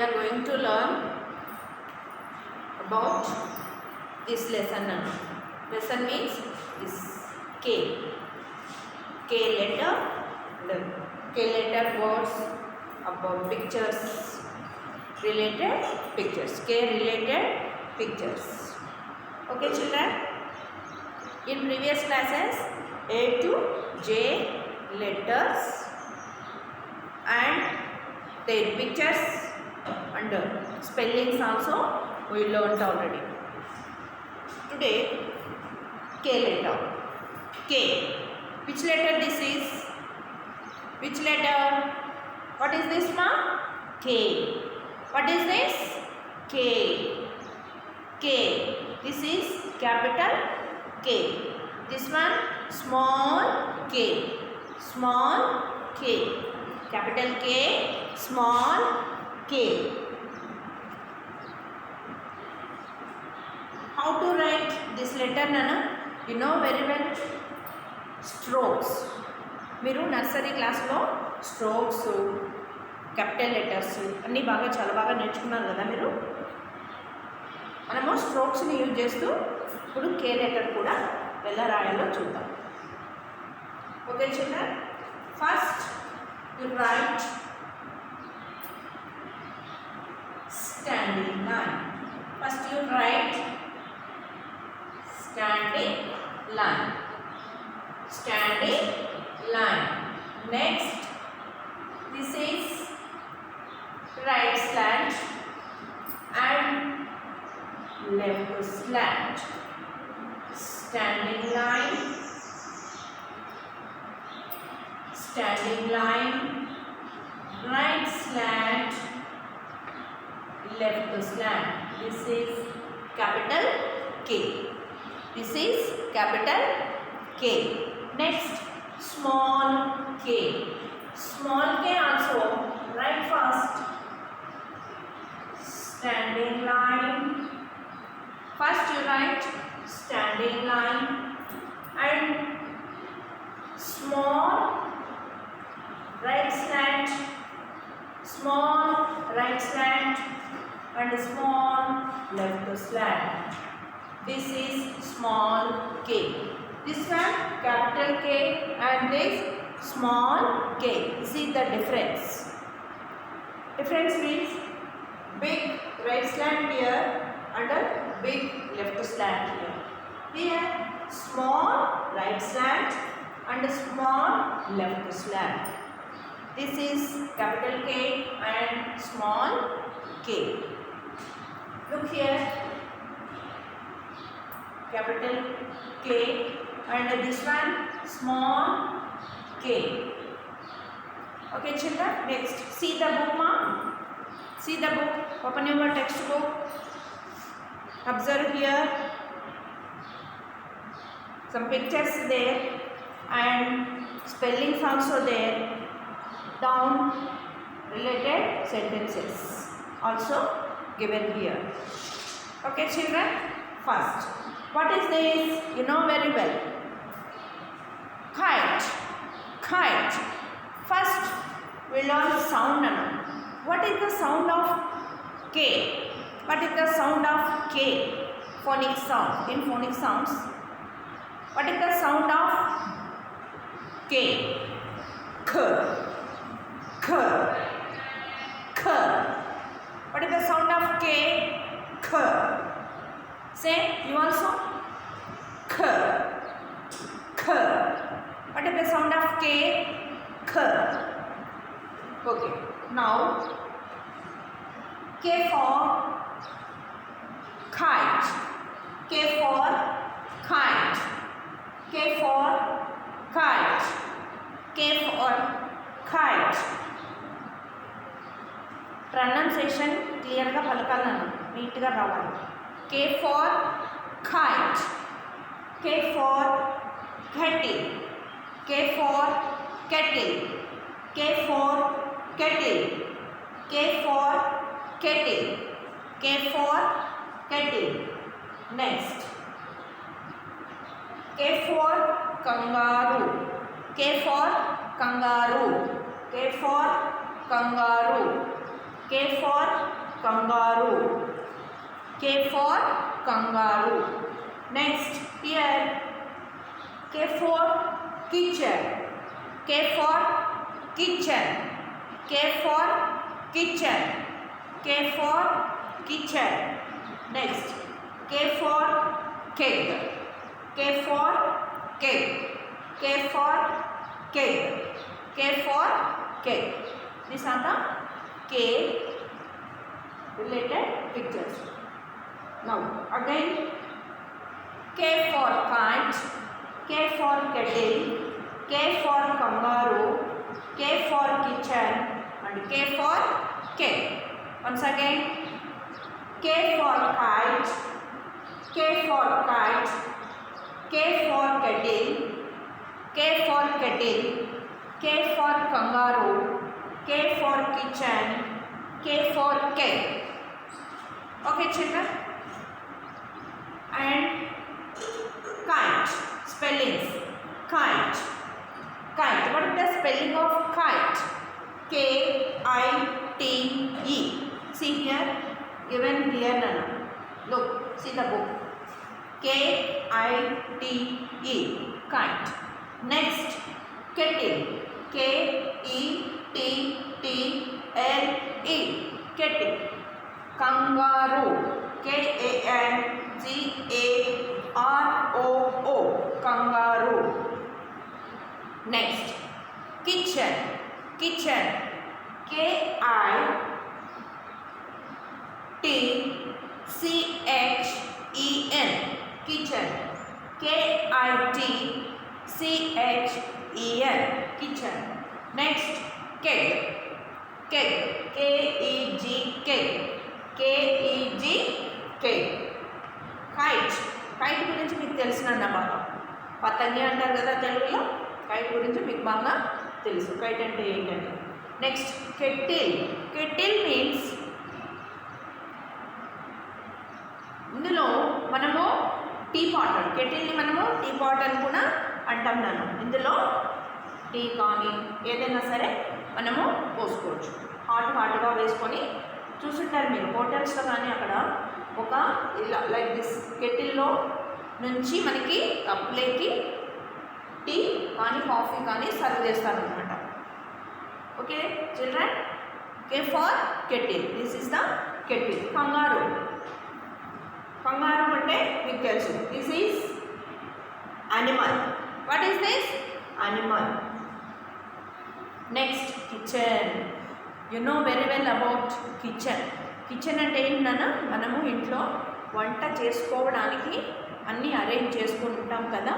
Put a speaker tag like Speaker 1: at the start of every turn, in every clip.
Speaker 1: are going to learn about this lesson now. Lesson means this K. K letter, the K letter words about pictures, related pictures. K related pictures. Okay, children. In previous classes, A to J letters and their pictures and spellings also we learned already. Today, K letter. K. Which letter this is? Which letter? What is this, ma? K. What is this? K. K. This is capital K. This one small k. Small k. Capital K. Small k. How to write this letter, Nana? You know very well. Strokes. మీరు nursery క్లాస్లో strokes, capital letters అన్నీ చాలా బాగా నేర్చుకున్నారు కదా మీరు. మనము స్ట్రోక్స్ని use చేస్తూ ఇప్పుడు కే లెటర్ కూడా ఎలా రాయాలో చూద్దాం. Okay children, first you right standing line. First you right standing line. Standing line. Next, this is right slant and left slant. Standing line. Standing line. Right slant. Left slant. This is capital K. This is capital K. Next, small k. Small k also write fast. Standing line. First you write standing line and small right slant. Small right slant and small left slant. This is small k. This one capital K and this small k. See the difference. Difference means big right slant here and a big left slant here. Here small right slant and a small left slant. This is capital K and small k. Look here. Capital K and this one small k. Okay children, next see the book, ma. See the book. Open your textbook. Observe here some pictures there and spellings also there. Down related sentences also given here. Okay children, first what is this? You know very well. Kite. Kite. First we learn sound. What is the sound of K? What is the sound of K? Phonic sound. In phonic sounds, what is the sound of K? K. K. K. What is the sound of K? K. Say you also. K. K. What is the sound of K? K. Okay. Now K for kite. K for kite. K for kite. K for kite. Pronunciation clear గా పలకాలన్నా, neat గా రావాలి. K for kite. K for kettle. K for kettle. K for kettle. K for kettle. K for kettle. Next, K for kangaroo. K for kangaroo. K for kangaroo. K for kangaroo. K for kangaroo. Next here K for kitchen. K for kitchen. K for kitchen. K for kitchen. Next K for keg. K for keg. K for keg. K for keg. These are the K related pictures. Now again K for kite, K for kettle, K for kangaroo, K for kitchen and K for keg. Once again K for kite, K for kite, K for kettle, K for kettle, K for kangaroo, K for kitchen, K for keg. Okay children. And kite spellings. Kite. Kite. What is the spelling of kite? K-I-T-E. See here. Given here Nana. Look. See the book. K-I-T-E. Kite. Next. Kettle. K-E-T-T-L-E. Kettle. Kangaroo. K-A-N-G-A-R-O-O. Kangaroo. Next. Kitchen. Kitchen. K-I-T-C-H-E-N. Kitchen. K-I-T-C-H-E-N. Kitchen. Next. Keg. Keg. K-E-G. Keg. K-E-G. Keg. Kite. Kite గురించి మీకు తెలిసినన్నమాట. పతంగి అంటారు కదా తెలుగులో. Kite గురించి మీకు బాగా తెలుసు. Kite అంటే ఏంటంటే. Next kettle. కెటిల్ మీన్స్ ఇందులో మనము టీ పాట్. కెటిల్ని మనము టీ పాట్ అని కూడా అంటాం. నన్ను ఇందులో టీ కానీ ఏదైనా సరే మనము పోసుకోవచ్చు. హాట్గా వేసుకొని చూసుంటారు మీరు హోటల్స్లో కానీ అక్కడ ఒక ఇలా లైక్ దిస్ కెటిల్లో నుంచి మనకి కప్లోకి టీ కానీ కాఫీ కానీ సర్వ్ చేస్తారనమాట. Okay children. K for kettle. This is the kettle. కంగారు. కంగారు అంటే మీకు తెలుసు. This is animal. What is this? Animal. Next kitchen. You know very well about kitchen. Kitchen అంటే ఏంటన్నా మనము ఇంట్లో వంట చేసుకోవడానికి అన్నీ అరేంజ్ చేసుకుంటాం కదా,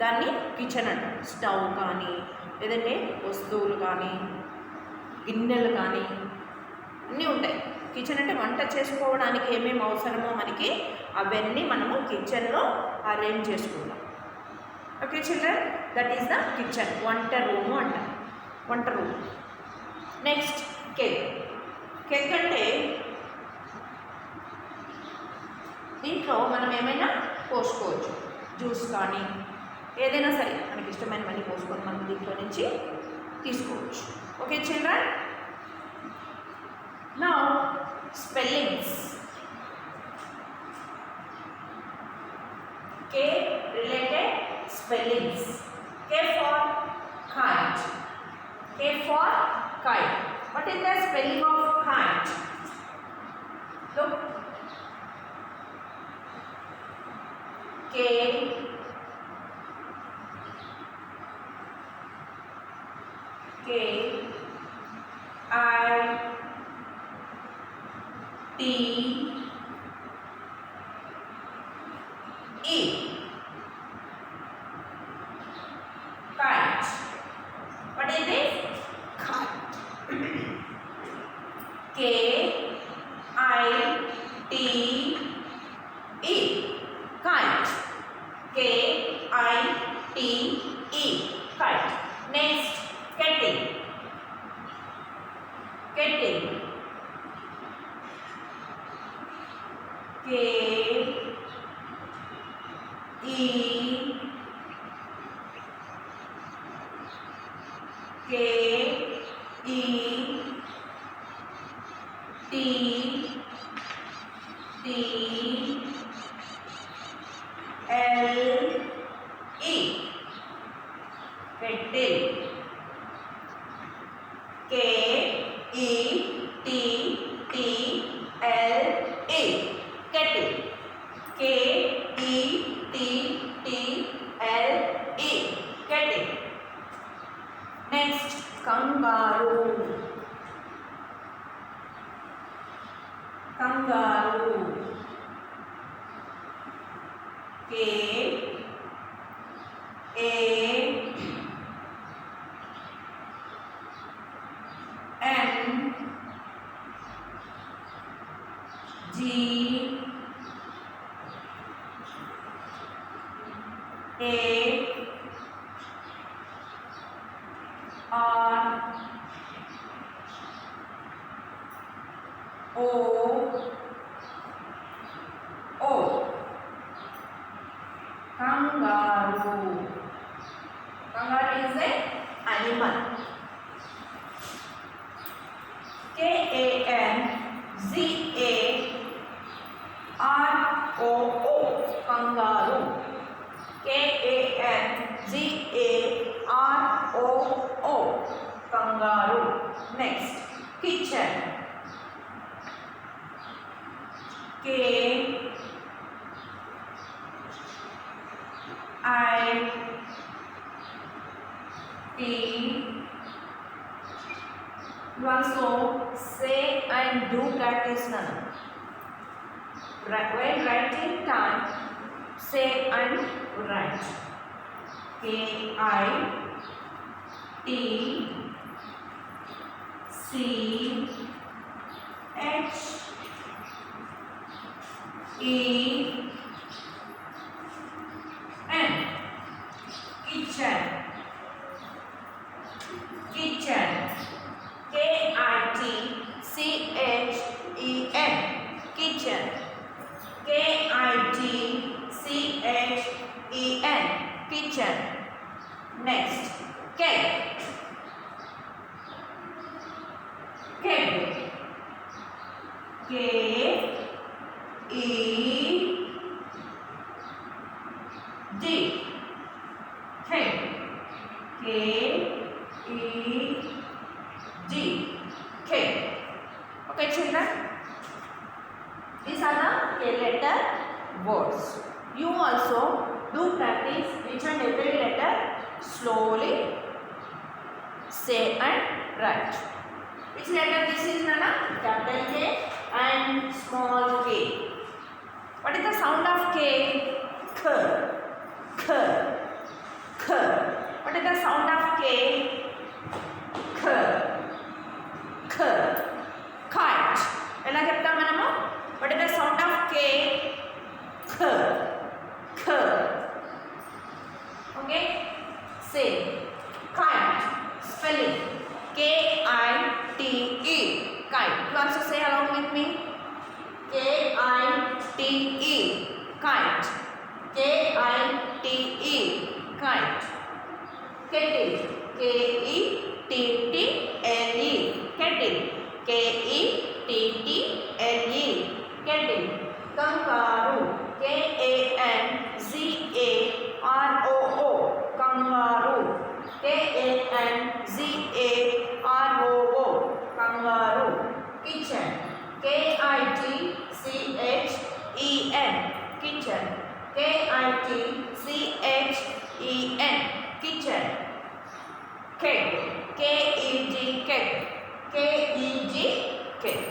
Speaker 1: దాన్ని కిచెన్ అంటాం. స్టవ్ కానీ లేదంటే వస్తువులు కానీ గిన్నెలు కానీ అన్నీ ఉంటాయి. కిచెన్ అంటే వంట చేసుకోవడానికి ఏమేమి అవసరమో మనకి అవన్నీ మనము కిచెన్లో అరేంజ్ చేసుకుంటాం. Okay children, that is the kitchen. వంట రూము అంటాం. వంట రూమ్. Next cake. కేక్ అంటే దీంట్లో మనం ఏమైనా పోసుకోవచ్చు. జ్యూస్ కానీ ఏదైనా సరే మనకి ఇష్టమైనవన్నీ పోసుకొని మనం దీంట్లో నుంచి తీసుకోవచ్చు. Okay children. Now spellings. K related spellings. K for kite. K for kite. What is the spelling of kite? Look. K I T E. Kite. What is this? Kite. K I T E. Kite. K I T E. Kite. Next, kettle. Kettle. K E K E T kettle. Kettle. Kettle. Kettle. Kettle. Next, kangaroo. Kangaroo. K A N G A R O Kangaroo. Kangaroo is an animal. Kangaroo. Kangaroo. Kangaroo. Kangaroo. Next, kitchen. K I T. You also say and do practice now. When writing time, say and write. K I T C H E N. Kitchen. Kitchen. KITCHEN. Kitchen. KITCHEN. Kitchen. Next, cake. Cake. K E D. Cake. K E D. Cake. Okay, children. These are the K-letter words. You also do practice each and every letter slowly. Say and write. Which letter this is, Nana? Capital K and small k. What is the sound of K? K. K. K. What is the sound of K? K. K. Kite. ఎలా చెప్తాం మనము? What is the sound of K? K. K. Okay? Say kite. Spelling KITE. Kite. You also say along with me. KITE. Kite. KITE. Kite. Kettle. KETTLE. Kettle. KETTLE. Kettle. Kangaroo. KANGAROO. Kangaroo. KANGAROO. Kangaroo. Kitchen. KITCHEN. Kitchen. KITCHEN. Kitchen. Cake. KEG. Cake. KEG. Cake.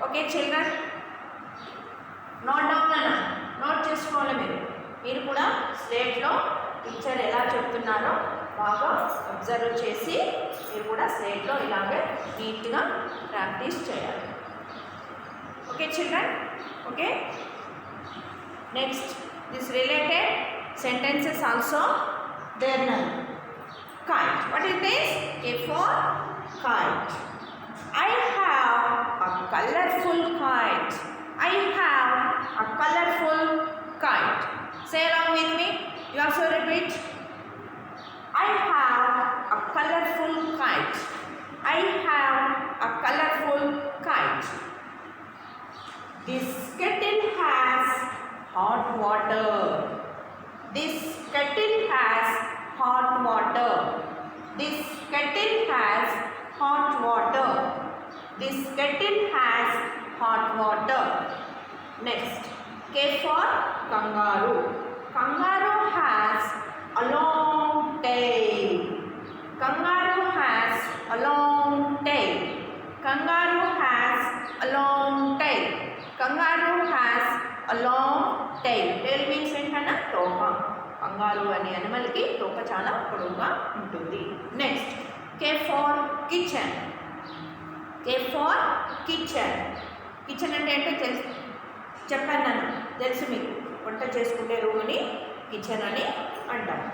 Speaker 1: Okay, children. Note down Nana. Note చేసుకోవాలి మీరు కూడా స్లేట్లో teacher ఎలా చెప్తున్నారో బాగా observe చేసి మీరు కూడా స్లేట్లో ఇలాగే నీట్గా ప్రాక్టీస్ చేయాలి. Okay children. Okay, next this related sentences also there none. Kite. What is this? K for kite. I have a colorful kite. I have a colorful kite. Say along with me. You also repeat. I have a colorful kite. I have a colorful kite. This kettle hot water. This kettle has hot water. This kettle has hot water. This kettle has hot water. Next, K for kangaroo. Kangaroo has a long tail. Kangaroo has a long tail. Kangaroo has a long tail. Kangaroo has a long tail. Tail means ఏంటన్నా తోక. కంగారు అనే అనిమల్కి తోక చాలా పొడవుగా ఉంటుంది. Next, K for kitchen. K for kitchen. Kitchen అంటే ఏంటో చెప్పాను నన్ను, తెలుసు మీకు. వంట చేసుకునే రూమ్ని కిచెన్ అని అంటారు.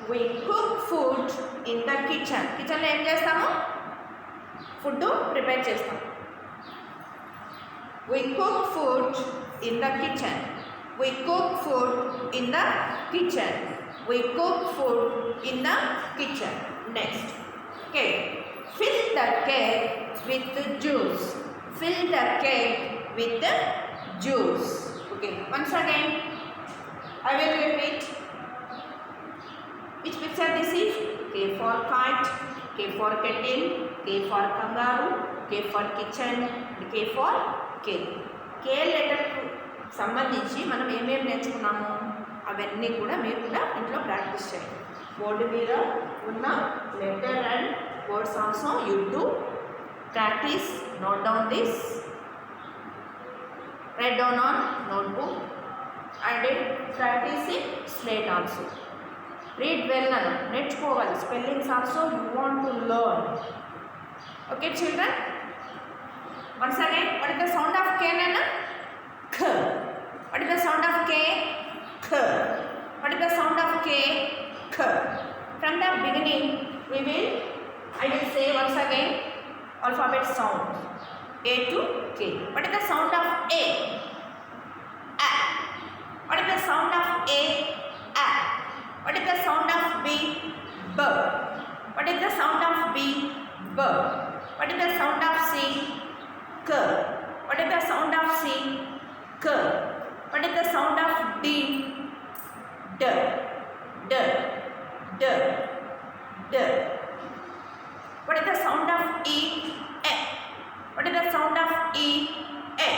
Speaker 1: We cook food in the kitchen. కిచెన్లో ఏం చేస్తాము? ఫుడ్ ప్రిపేర్ చేస్తాం. We cook food in the kitchen. We cook food in the kitchen. We cook food in the kitchen. Next, cake. Fill the cake with the juice. Fill the cake with the juice. Okay, once again I will repeat. Which picture this is? K for kite, K for kettle, K for kangaroo, K for kitchen, K for cake. K letter సంబంధించి మనం ఏమేమి నేర్చుకున్నాము అవన్నీ కూడా మీరు కూడా ఇంట్లో practice చేయండి. బోర్డు మీద ఉన్న letter and words also you do practice. Note down this, right down on notebook and practice in slate also. Read well అన్న నేర్చుకోవాలి. Spellings also you want to learn. Okay children, once again, what is the sound of K nana? K. What is the sound of K? K. What is the sound of K? K. From the beginning I will say once again alphabet sound A to K. What is the sound of A? A. What is the sound of A? A. What is the sound of B? B. What is the sound of B? B. What is the sound of C? K. What is the sound of C? K. What is the sound of D? D. D. D. D. What is the sound of E? E. What is the sound of E? E.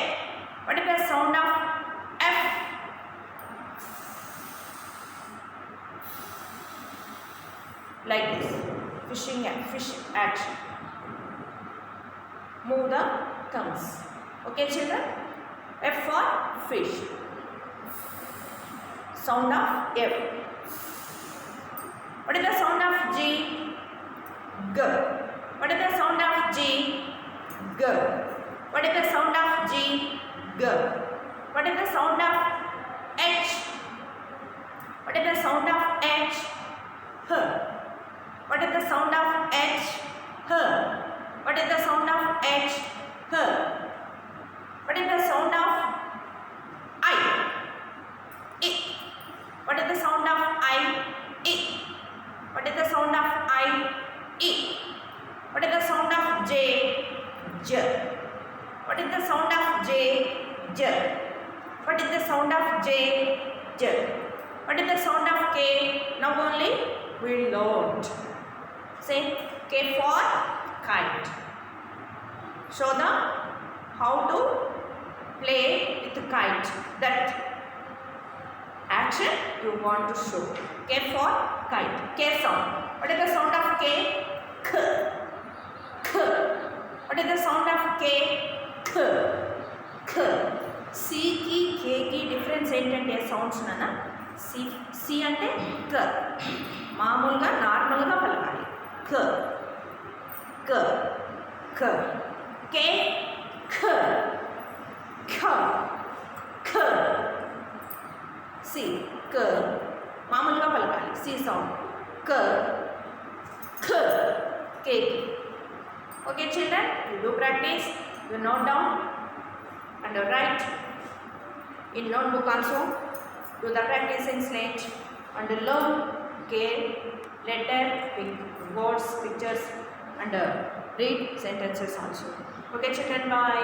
Speaker 1: What is the sound of F? Like this, fish action. Move the thumbs. Okay children, F for fish. Sound of F. What is the sound of G? G. What is the sound of G? G. What is the sound of G? G. What is the sound of H? What is the sound of H? H. What is the sound of H? H. What is the sound of H? H. What is the sound of I? I. What is the sound of I? I. What is the sound of I? I. What is the sound of J? J. What is the sound of J? J. What is the sound of J? J. What is the sound of K? Now only we learned. Say K for kite. Show the how to play with kite. That action you want to show. K for kite. K sound. What is the sound of K? K. K. What is the sound of K? K. K. C की K की difference ఏంటంటే sounds నాన్న. C అంటే క, మామూలుగా నార్మల్గా పలకాలి. క క క. K K K K. C K మామూలుగా పలకాలి. C sound. K K K. Okay children, you do practice, you note down and write in notebook also. Do the practice in slate and learn K letter with words, pictures and read sentences also. Okay children, bye.